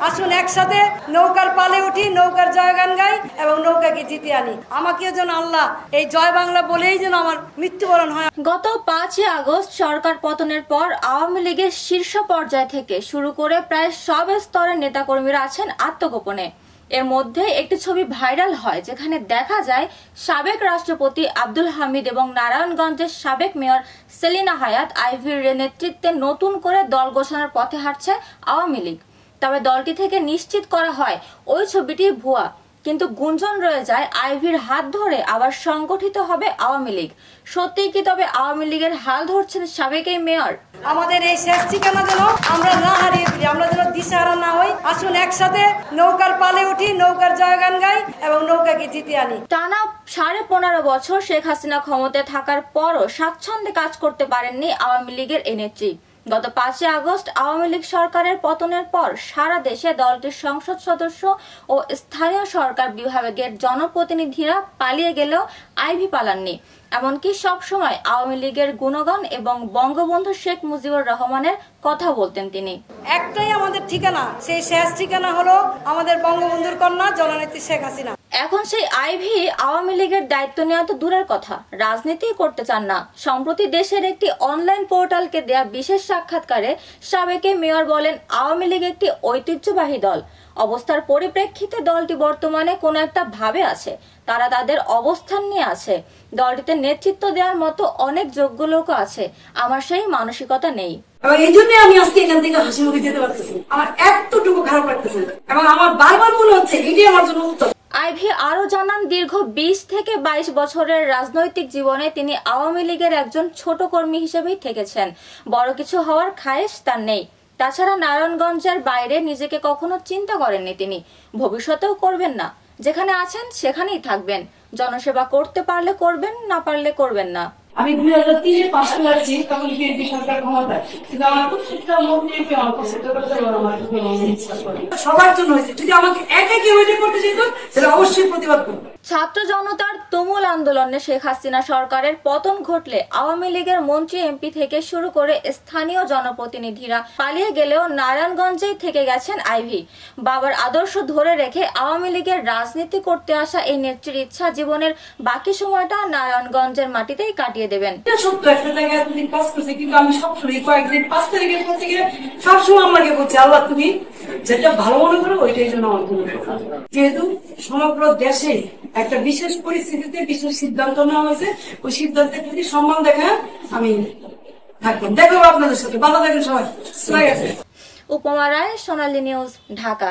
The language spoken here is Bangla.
আসুন একসাথে নৌকার পালে উঠি, নৌকার জয়গান গাই এবং নৌকাকে জিতে আনি। আমাকেও যেন আল্লাহ এই জয় বাংলা বলেই যেন আমার মৃত্যুবরণ হয়। গত 5 আগস্ট সরকার পতনের পর আওয়ামী লীগের শীর্ষ পর্যায় থেকে শুরু করে প্রায় সব স্তরের নেতাকর্মীরা আছেন আত্মগোপনে। এর মধ্যে একটি ছবি ভাইরাল হয় যেখানে দেখা যায় সাবেক রাষ্ট্রপতি আব্দুল হামিদ এবং নারায়ণগঞ্জের সাবেক মেয়র সেলিনা হায়াৎ আইভির নেতৃত্বে নতুন করে দল ঘোষণার পথে হাঁটছে আওয়ামী লীগ। তবে দলটি থেকে নিশ্চিত করা হয় ওই ছবিটি ভুয়া, কিন্তু গুঞ্জন রয়ে যায় আইভির হাত ধরে আবার সংগঠিত হবে আওয়ামী লীগ। সত্যি কি তবে আওয়ামী লীগের হাল ধরছেন সাবেক এই মেয়র? আমাদের এই শেষ ঠিকানা যেন আমরা না হারিয়ে ফেলি, আমরা যেন দিশাহারা না হই। আসুন একসাথে নৌকার পালে উঠি, নৌকার জয়গান গাই এবং নৌকাকে জিতে আনি। টানা 15.5 বছর শেখ হাসিনা ক্ষমতায় থাকার পরও স্বাচ্ছন্দ্যে কাজ করতে পারেননি আওয়ামী লীগের এই নেত্রী। গত 5 আগস্ট আওয়ামী লীগ সরকারের পতনের পর সারা দেশে দলটির সংসদ সদস্য ও স্থানীয় সরকার বিভাগের জনপ্রতিনিধিরা পালিয়ে গেলেও আইভি পালাননি। এমনকি সবসময় আওয়ামী লীগের গুণগান এবং বঙ্গবন্ধু শেখ মুজিবুর রহমানের কথা বলতেন তিনি। একটাই আমাদের ঠিকানা, সেই শেষ ঠিকানা হলো আমাদের বঙ্গবন্ধুর কন্যা জননেত্রী শেখ হাসিনা। এখন সেই আইভি আওয়ামী লীগের দায়িত্ব নেওয়া তো দূরের কথা, রাজনীতি করতে চান না। সম্প্রতি দেশের একটি অনলাইন পোর্টালকে দেয়া বিশেষ সাক্ষাৎকারে সাবেক মেয়র বলেন, আওয়ামী লীগ একটি ঐতিহ্যবাহী দল। অবস্থার পরিপ্রেক্ষিতে দলটি বর্তমানে কোনো একটা ভাবে আছে, তারা তাদের অবস্থান নিয়ে আছে। দলটিতে নেতৃত্ব দেওয়ার মতো অনেক যোগ্য লোক আছে, আমার সেই মানসিকতা নেই। এই জন্য আমি আজকে এখান থেকে হাসি মুখে যেতে পারতেছি। আমার এতটুকু খারাপ লাগতেছে এবং আমার বারবার মনে হচ্ছে এটাই আমার জন্য উত্তর। আইভি আরো জানান, দীর্ঘ 20 থেকে 22 বছরের রাজনৈতিক জীবনে তিনি আওয়ামী লীগের একজন ছোট কর্মী হিসেবেই থেকেছেন। বড় কিছু হওয়ার খায়েশ তার নেই। তাছাড়া নারায়ণগঞ্জের বাইরে নিজেকে কখনো চিন্তা করেননি তিনি, ভবিষ্যতেও করবেন না। যেখানে আছেন সেখানেই থাকবেন। জনসেবা করতে পারলে করবেন, না পারলে করবেন না। আমি 2003-এ পাশ করেছি, তখন বিএনপি সরকার ক্ষমতায়, কিন্তু আমার প্রত্যেকটা মন্ত্রীকে আমার সবার জন্য হয়েছে। যদি আমাকে একা কেউ এটা করতে চাইতো তাহলে অবশ্যই প্রতিবাদ করবো। ছাত্র জনতার তুমুল আন্দোলনে শেখ হাসিনা সরকারের পতন ঘটলে আওয়ামী লীগের মন্ত্রী এমপি থেকে শুরু করে স্থানীয় জনপ্রতিনিধিরা পালিয়ে গেলেও নারায়ণগঞ্জেই থেকে গেছেন আইভি। বাবার আদর্শ ধরে রেখে আওয়ামী লীগের রাজনীতি করতে আসা এই নেত্রীর ইচ্ছা জীবনের বাকি সময়টা নারায়ণগঞ্জের মাটিতেই কাটিয়ে দেবেন। সত্য একটা জায়গায় এতদিন কাজ করছে, কিন্তু আমি সবসময় কয়েকদিন 5 তারিখের পর থেকে সবসময় আমাকে বলছি, আল্লাহ তুমি যেটা ভালো মনে করো ওইটাই জন্য আমার জন্য। যেহেতু সমগ্র দেশে একটা বিশেষ পরিস্থিতিতে বিশেষ সিদ্ধান্ত নেওয়া হয়েছে, ওই সিদ্ধান্তের প্রতি সম্মান দেখা আমি থাকবো। দেখো আপনাদের সাথে ভালো থাকেন সবাই। উপমা রায়, সোনালী নিউজ, ঢাকা।